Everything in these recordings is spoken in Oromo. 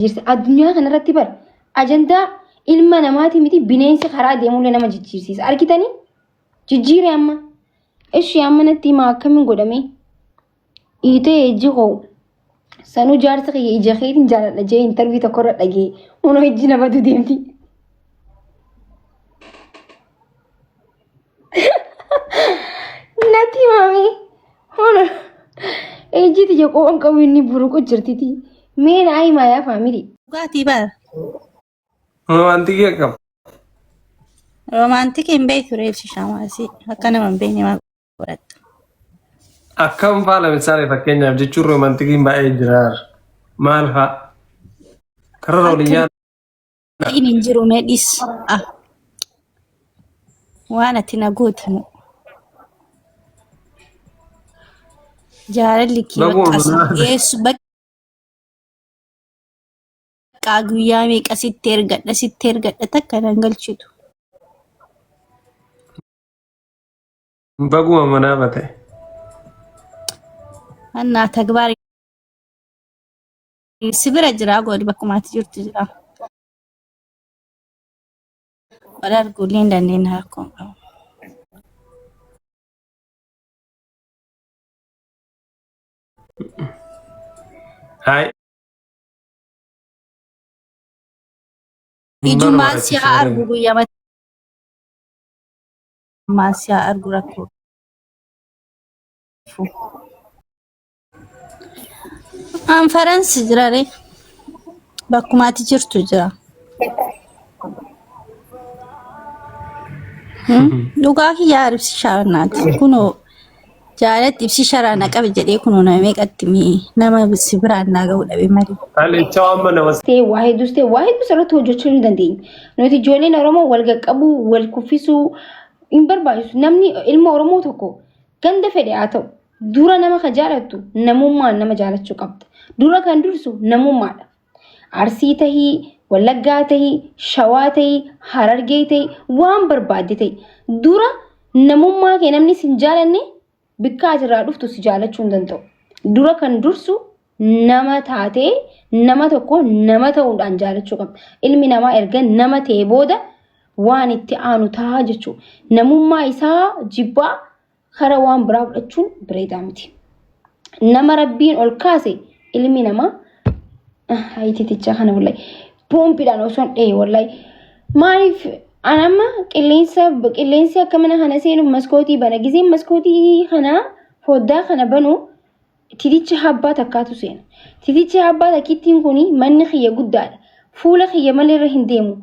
jirti addunyaa kanarratti bar ajandaa ilma namaati miti bineensi karaa deemullee nama jijjiirsiisa argitanii jijjiire amma ishi ammanatti ma akkamiin godhame itee ejjiko sanu jaarsa kiyya ija keetiin jaaladha jee interview tokko irra dhagee uno ejji namatu deemti nati mami uno ejji tiyya qoon qabu inni buruqu jirtiti mee na ay maayaa faamili Dhugaatii bara. Romantikii akkam? Romantikii hin beektu reefsi shamaasii akka nama hin beekne maal godhatta. Akkam faala misaalee fakkeenyaaf jechuun romantikiin baay'ee jira. Maal fa'a? Karaa rooliyyaa. Inni hin jiru medhis. Waan ati na gootamu. Jaalalli kee baqqasa. Yeessu bakka guyyaa meeqa sitti ergadha takka nan galchitu. Baguma manaa bate. Annaa tagbaari. Sibira jira goodi bakkumaatti jirtu jira. Wal arguullee hin dandeenya rakkoon qabu. Hai. Ijumaan si haa argu guyyaa mataa si haa argu rakkoo. Anfaransi jira re bakkumaatti jirtu jira. Dhugaa kiyyaa ibsi shaanaati kunoo jaalatti ibsi sharaana qabe jedhee kunoo nama meeqatti nama sibiraan naa ga'uu dhabe malee. Halicha amma nama waa hedduu sirratti hojjechuu hin dandeenye. Nuti ijoolleen Oromoo wal qaqqabuu wal kuffisuu hin barbaachisu. Namni ilma Oromoo tokko ganda fedhe haa ta'u dura nama kan jaalattu namummaan nama jaalachuu qabda. Dura kan dursu namummaadha. Arsii tahii, Wallaggaa tahii, Shawaa tahii, Harargee tahii waan barbaadde tahii dura namummaa kee namni sin jaalanne bikka asirraa dhuftu si jaalachuu hin danda'u. Dura kan dursu nama taatee nama tokko nama ta'uudhaan jaalachuu qabda. Ilmi namaa erga nama ta'e booda waan itti aanu ta'a jechuudha. Namummaa isaa jibbaa kara waan biraa fudhachuun bareedaa miti. Nama rabbiin ol kaase ilmi namaa hayiticha kana wallahi poompiidhaan osoo hin dhee wallahi maaliif anama qilleensi akka mana kana seenu maskootii bana giseen maskootii kana foddaa kana banu titicha habbaa takkaatu seena. Titicha habbaa takkittiin kuni manni kiyya guddaadha. Fuula kiyya malee irra hin deemu.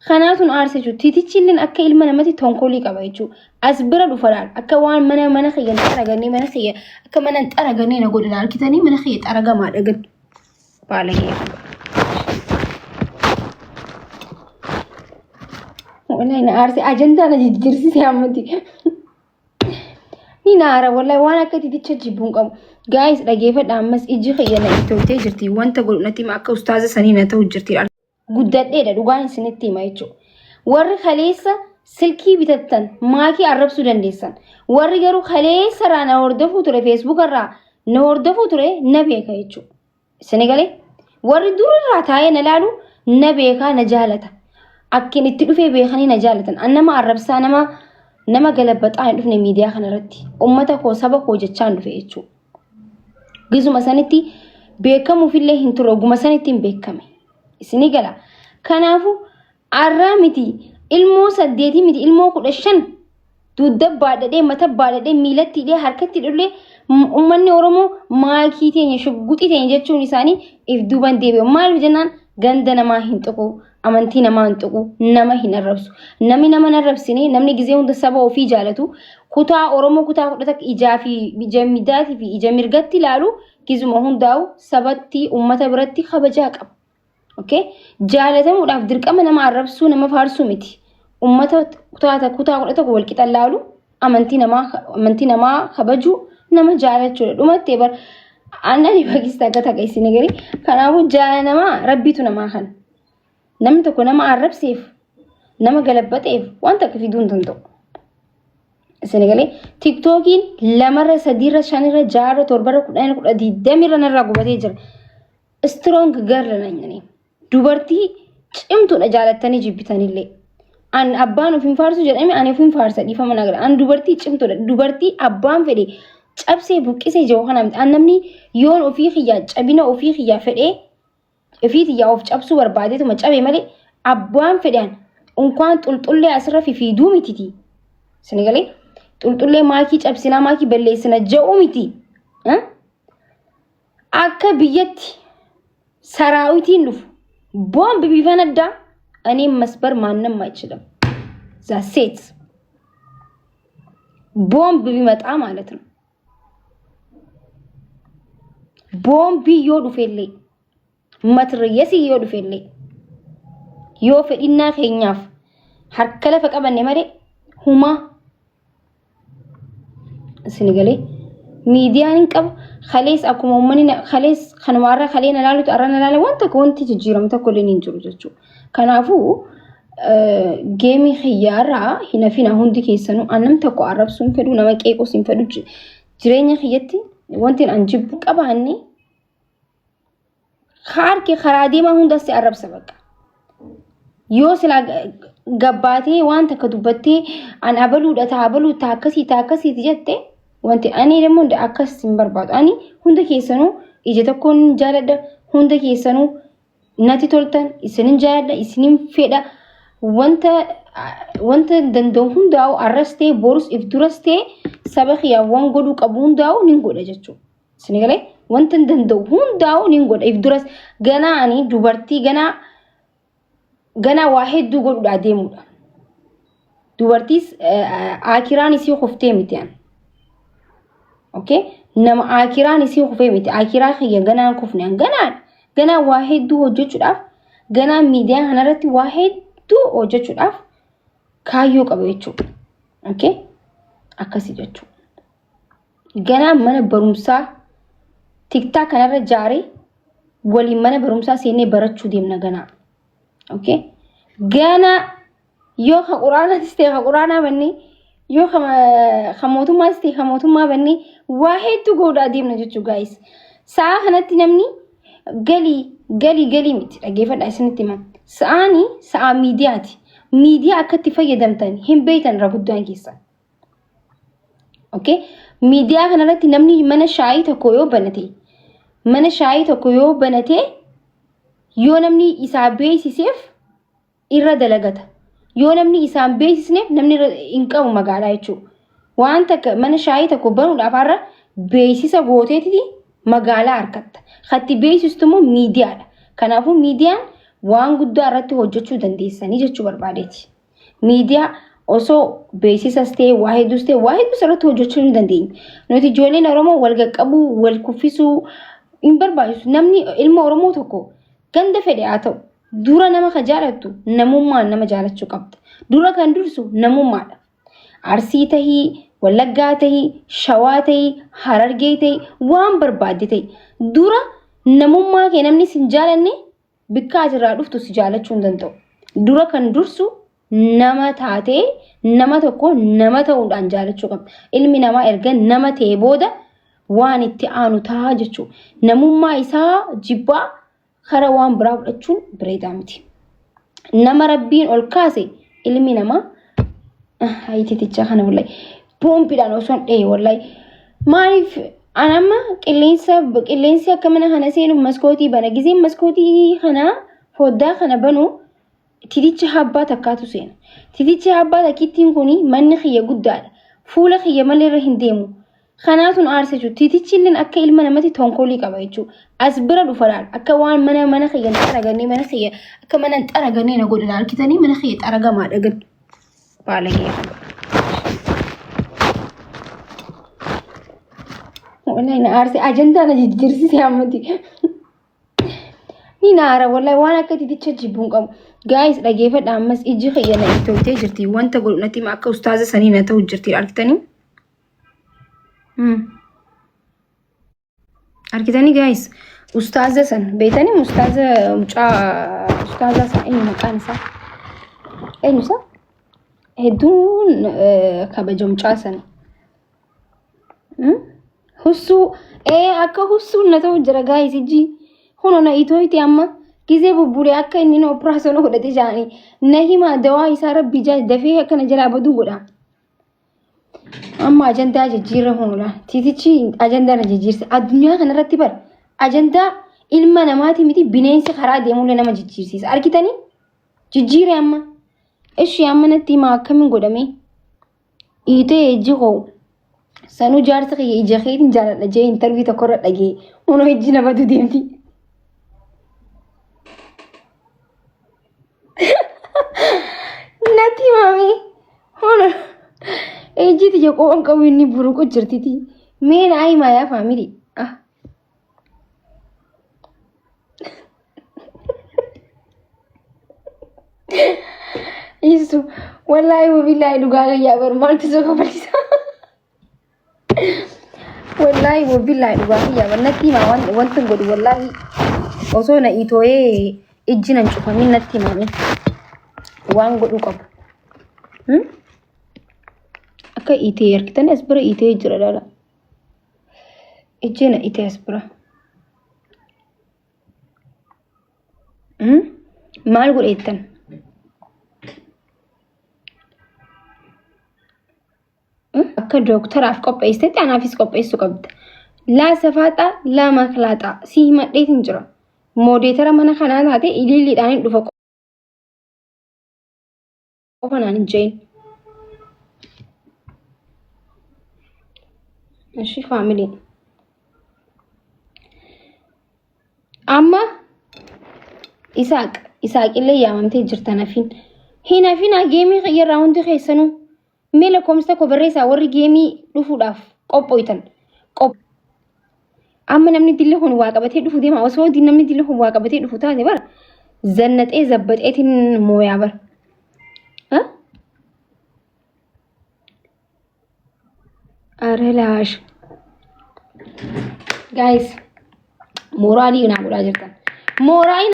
Kanaatun aarsa jechuudha. Titichi illee akka ilma namatti tonkolii qaba jechuudha. As bira dhufaadhaan akka waan mana kiyya xaragannee mana kiyya akka mana xaragannee na godhina argitanii mana kiyya xaragamaadha gad baala kiyya. Wallahi na aarsa ajandaa na jijjiirsisee ammatti. Ni naara wallahi waan akka titicha jibbuun qabu. Guys dhageeffadha ammas iji kiyya na ittooftee jirti. Wanta godhunatti akka ustaaza sanii na ta'u jirti. Guddadheedha dhugaan isinitti hima jechuudha. Warri kaleessa silkii bitattan maakii arrabsuu dandeessan. Warri garuu kaleessa irraa na hordofuu ture Facebook irraa na hordofuu ture na beeka jechuudha. Isini galee warri durarraa taa'ee na laalu na beekaa na jaalata. Akkin itti dhufee beekanii na jaalatan. An nama arrabsaa nama galabbaxaa hin dhufne miidiyaa kanarratti. Uummata koo saba koo jechaan dhufe jechuudha. Gizuma sanitti beekamuufillee hin ture oguma sanitti hin beekame. Isini gala. Kanaafu arraa miti ilmoo 8 miti ilmoo 15 dudda baadhadhee mata baadhadhee miilatti hidhee harkatti hidhullee uummanni Oromoo maakii teenya shugguxii teenya jechuun isaanii if duuban deebi'u. Maaliif jennaan ganda namaa hin tuqu, amantii namaa hin tuqu, nama hin arrabsu. Namni nama hin arrabsine namni gizee hunda saba ofii jaalatu kutaa Oromoo kutaa 11 ijaa fi ija middaatii fi ija mirgatti ilaalu gizuma hundaa'u sabatti uummata biratti kabajaa qaba. Okay? Jaalatamuudhaaf dirqama nama arrabsuu nama faarsuu miti. Uummata kutaa 11 wal qixa ilaalu amantii namaa kabajuu nama jaalachuudha. Dhumattee bar annani bakista akka taqa isin gari. Kanaafuu jaala namaa rabbitu namaa kana. Namni tokko nama arrabseef nama galabbateef wanta akka fiduu hin danda'u. Isin galee TikTokiin 2 3 5 6 7 10 20 narraa gubatee jira. Strong girl nanyanii. dubartii cimtuudha jaalattanii jibbitanillee. An abbaan ofiin faarsu jedhame ani ofiin faarsa dhiifama nagar. An dubartii cimtuudha. Dubartii abbaan fedhe cabsee buqqisee jiru kana miti. An namni yoon ofii xiyyaa cabina ofii xiyyaa fedhee ofii xiyyaa of cabsuu barbaadeetuma cabee malee abbaan fedhan unkaan xulxullee asirra fiiduu mititi. Sinigalee xulxullee maakii cabsinaa maakii balleessina ja'uu miti. Akka biyyatti saraawitiin dhufu boombi biifan addaa እኔም መስበር ማንንም አይችልም ዛሴት ቦምብ ቢመጣ ማለት ነው ቦምብ ይወዱ ፈሌ መትረየስ ይወዱ ፈሌ يوفدنا خينياف حركله فقبن مره هما سنغالي ميديان قب خليس اكو مؤمنين خليس خنواره خلينا لالو ترنا لالو وانت كنت تجيرم تكلين انجلجچو كنافو جيمي خيارا هنا فينا هوندي كيسنو انم تكو عرب سون فدو نما قيقو سين فدو جريني خيتي وانتين انجب قباني خار كي خرادي ما هوندس عرب سبق يوسلا غباتي وانت كدبتي ان ابلو دتابلو تاكسي تجتي وانت اني دمو د اكس سنبرباد اني هوند كيسنو اجتكون جالد هوند كيسنو ناتي تولتن اسنين جالد اسنين فيدا وانت دندو هونداو ارستي بورس افدرستي سبخيا وانغدو قبونداو نينغودا جچو سنيغلي وانت دندو هونداو نينغودا افدرس غنا اني دوبرتي غنا واحد دو غدو اديمو دوبرتيس اكيراني سي خفتي متيان اوكي نما اكيراني سي خفتي متي اكيرا خي غنا كفنان غنا واحد دو وجچو داف غنا ميديا هنرتي واحد دو وجچو داف كايو قبيچو اوكي اكاسي جچو غنا من برومسا تيك تاك هنر جاري ولي من برومسا سيني برچو ديمنا غنا اوكي غانا يو قرانا تستي قرانا بني يو خموتو ما استي خموتو ما بني واحد تو غودا ديم نجو جايز سا هنتي نمني غلي ميت اجيفا دايسنتي ما ساني سا ميديا اكتي فيدمتني هم بيتن رغدان كيسا اوكي ميديا هنتي نمني من شاي تكويو بنتي yoo namni isaa beeksisef irra dalagata yoo namni isaa beeksisneef namni hin qabu magaalaa jechuudha waan takka mana shaayii tokko banuudhaaf har'a beeksisa gooteeti magaalaa harkatta khatti beeksistumoo miidiyaadha kanaafuu miidiyaan waan guddaa irratti hojjechuu dandeessanii jechuu barbaadeeti miidiyaa osoo beeksisas ta'e waa hedduus irratti hojjechuu ni dandeenya nuti ijoolleen Oromoo wal qaqqabuu wal kuffisuu hin barbaachisu namni ilma Oromoo tokko ganda fedhe haa ta'u dura nama ka jaalattu namummaan nama jaalachuu qabda dura kan dursu namummaadha Arsii tahii Wallaggaa tahii Shawaa tahii Harargee tahii waan barbaadde tahii dura namummaa kee namni sin jaalanne bikka asirraa dhuftu si jaalachuu hin danda'u dura kan dursu nama taatee nama tokko nama ta'uudhaan jaalachuu qabda ilmi namaa erga nama ta'e booda waan itti aanu ta'a jechuudha namummaa isaa jibbaa خرا وان براو دچون بريدامتي نما ربين اولكاسي علمي نما هايتي تيچا خنا والله بومبي دانو سون اي والله ماريف انا ما قلينسا كمنا خنا سينو مسكوتي بنا غزي مسكوتي خنا فودا خنا بنو تيديچ حبا تكاتو سين تيديچ حبا تكيتين كوني من خيه غدال فول خيه ملي رهنديمو خناتون ارسجو تيتيچلن اكا علم نمتي تونكولي قبايچو اسبر دفرال اكا وان من خيه ترغني من خيه اكا من ترغني نغودل الكتني من خيه ترغا ما دغن بالغي والله انا ارسي اجندا نجرسي سيامتي ني نارا والله وانا كتيتيچ جيبون قم جايز دغيفه دامس اجي خيه نيتوتي جرتي وانت غلنتي ما اكا استاذ سنينه تو جرتي الكتني أركيتاني جايز أستاذة سن بيتاني أستاذة سن إني مكان سن إني سن هدون كبجوم سن هسو أكا هسو نتو جرا جايز يجي هونو نا إيتويتي أما ጊዜ ቡቡሌ akka inni no operation godhate jaani nahima dawaa isaa rabbi jaaj dafee akkana jala badu godha amma ajandaa jijjiirra hunula titichi ajandaa na jijjiirsa addunyaa kana irratti bar ajandaa ilma namaati miti bineensi karaa deemulle nama jijjiirsiisa argitani jijjiire amma ishi amma natti ma akkamin godhame ite ejiko sanu jaarsa ke ije khairin jaaladha je interview ta korra dhage uno ejji na badu deemti natti mami hono ejji ti ko on kawini buru ko jirtiti me na ai ma ya family ah isu wallahi wa billahi dugaga ya bar malti so ko balisa wallahi wa billahi dugaga ya bar natti ma wantan godu wallahi oso na itoye ejjinan cufamin natti mami wan godu qab akka ite yarkitan asbara ite jira dala ejjena ite asbara mal godetan akka doktaraaf qopheessite anaafis qopheessu qabda la safaata la maklaata si himadheetin jira moodetara mana kanaa taate ililliidhaan dhufa qofanaan jeen እሺ ፋሚሊ amma isaaq illee yaamamtee jirta nafin hinafina geemii xiyyaraa hundi keessanuu mela komsta ko barreessa warri geemii dhufuudhaaf qophooytan amma namni dilli kun waa qabatee dhufu deema osoo namni dilli kun waa qabatee dhufu taate bar zannaxee zabbaxeetiin mooyaa bar arelash guys morali na godha jirtan morain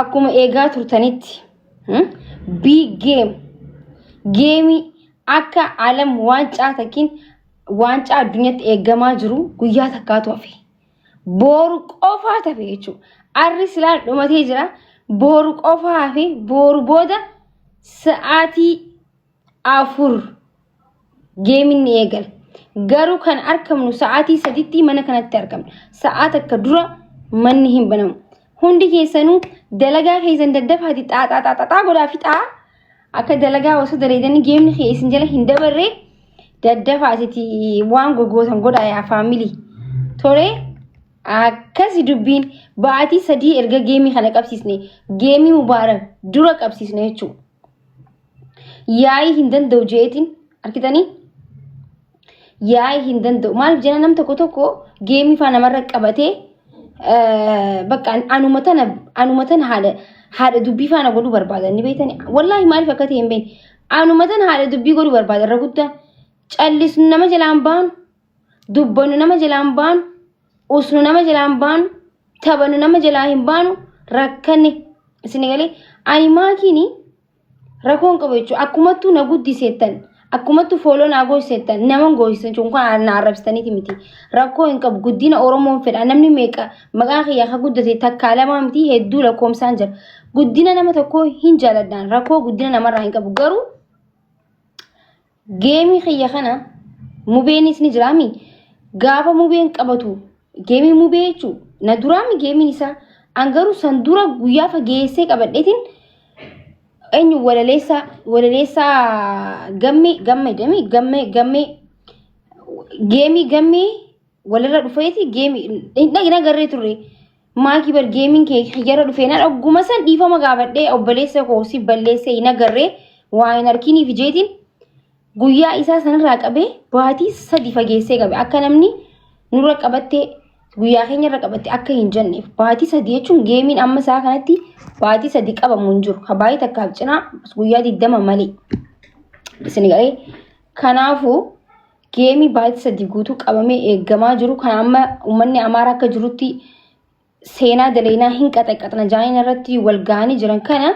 akkuma eegaa turtanitti big game akka alam waancaa takin waancaa addunyaatti eegamaa jiru guyyaa takkaatu hafe boru qofaa tafe jechuudha arri silaan dhumatee jira boru qofaa hafe boru booda sa'aatii 4 geemin ni eegal garuu kan arkamnu sa'aatii 3tti mana kanatti argamna sa'aat akka dura manni hin banamu hundi keessanuu dalagaa keessan daddafaati xaaxaa godhaa fixaa akka dalagaa osoo dareedanii geemni keessan jala hin dabarre daddafaati waan gogootan godhaa yaa faamilii tore akkasi dubbiin baatii 3 erga geemii kana qabsiisne geemii mubaarak dura qabsiisne jechuudha yaa'ii hin danda'u jeetiin arkitanii yaa'ii hin danda'u maaliif jena nam tokko geemii faa namarra qabatee bakka anumatan haadha dubbii faana godhuu barbaadan ni beektanii wallaahi maaliif akka ta'e hin beekne anumatan haadha dubbii godhuu barbaadan irra guddaa callisnu nama jalaan baanu dubbannu nama jalaan baanu usnu nama jalaan baanu taphannu nama jalaa hin baanu rakkanne isin galee ani maakiini rakkoon qabu jechuudha akkumattuu na guddiseettan akkumattuu fooloo naa gooseettan nama goosetan chunkaan na arrabsitaniiti miti rakkoo hin qabu guddina oromoon fedha namni meeqa maqaa kiyyaa ka guddate takkaa lamaa miti hedduu lakkoomsaan jira guddina nama tokko hin jaaladhaan rakkoo guddina namarraa hin qabu garuu geemii kiyya kana mubeenis ni jiraami gaafa mubeen qabatu geemii mubee jechuudha na duraami geemiin isaa an garuu san dura guyyaa fageessee qabadheetiin enyu walaleessa gamme walirra dhufeeti geemii dhagina garree turre maakii bar geemiin kee xiyyaara dhufee na dhagguma san dhiifama gaafadhee obboleessa koosi balleessa hin agarree waa hin harkiniif jeetiin guyyaa isaa sanirraa qabee baatii 3 fageessee qabe akka namni nurra qabattee guyyaa keenya irra qabattee akka hin jenneef baatii 3 jechuun geemiin amma isaa kanatti baatii 3 qabamu hin jiru habaayii takkaaf cinaa guyyaa 20 malee isin galee kanaafuu geemii baatii 3 guutuu qabamee eeggamaa jiru kan amma uummanni amaaraa akka jirutti seenaa daleenaa hin qaxaqqaxna jaaniin irratti wal ga'anii jiran kana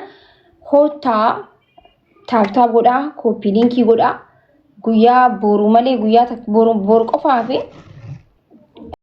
hootaa taaptaap godhaa kooppii liinkii godhaa guyyaa boru malee guyyaa boru qofaa fi